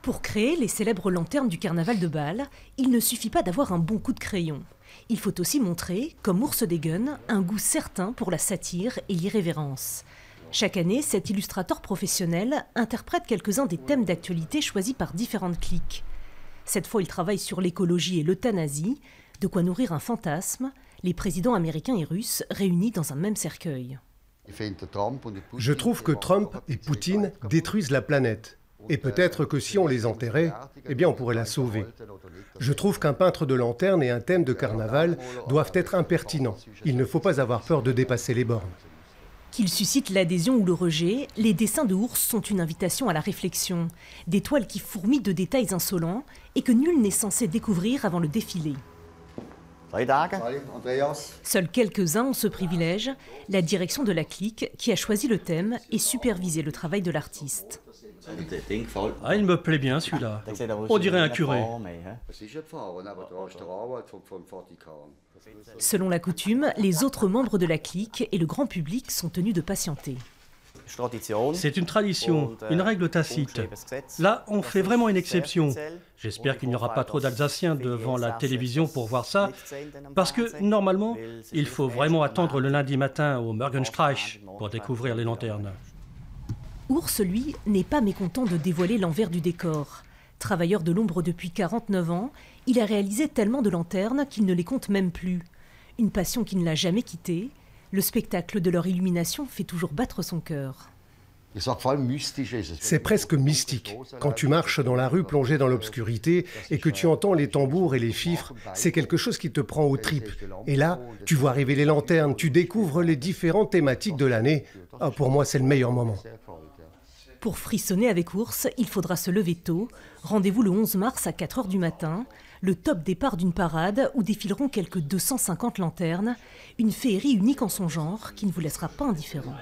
Pour créer les célèbres lanternes du carnaval de Bâle, il ne suffit pas d'avoir un bon coup de crayon. Il faut aussi montrer, comme Ours des Guns, un goût certain pour la satire et l'irrévérence. Chaque année, cet illustrateur professionnel interprète quelques-uns des thèmes d'actualité choisis par différentes cliques. Cette fois, il travaille sur l'écologie et l'euthanasie, de quoi nourrir un fantasme, les présidents américains et russes réunis dans un même cercueil. Je trouve que Trump et Poutine détruisent la planète. Et peut-être que si on les enterrait, eh bien on pourrait la sauver. Je trouve qu'un peintre de lanterne et un thème de carnaval doivent être impertinents. Il ne faut pas avoir peur de dépasser les bornes. Qu'ils suscitent l'adhésion ou le rejet, les dessins de Ours sont une invitation à la réflexion. Des toiles qui fourmillent de détails insolents et que nul n'est censé découvrir avant le défilé. Seuls quelques-uns ont ce privilège, la direction de la clique qui a choisi le thème et supervisé le travail de l'artiste. Ah, il me plaît bien celui-là. On dirait un curé. Selon la coutume, les autres membres de la clique et le grand public sont tenus de patienter. C'est une tradition, une règle tacite. Là, on fait vraiment une exception. J'espère qu'il n'y aura pas trop d'Alsaciens devant la télévision pour voir ça, parce que, normalement, il faut vraiment attendre le lundi matin au Morgenstreich pour découvrir les lanternes. Ours, lui, n'est pas mécontent de dévoiler l'envers du décor. Travailleur de l'ombre depuis 49 ans, il a réalisé tellement de lanternes qu'il ne les compte même plus. Une passion qui ne l'a jamais quitté. Le spectacle de leur illumination fait toujours battre son cœur. C'est presque mystique. Quand tu marches dans la rue plongé dans l'obscurité et que tu entends les tambours et les fifres, c'est quelque chose qui te prend aux tripes. Et là, tu vois arriver les lanternes, tu découvres les différentes thématiques de l'année. Ah, pour moi, c'est le meilleur moment. Pour frissonner avec Ours, il faudra se lever tôt. Rendez-vous le 11 mars à 4 h du matin. Le top départ d'une parade où défileront quelques 250 lanternes. Une féerie unique en son genre qui ne vous laissera pas indifférent.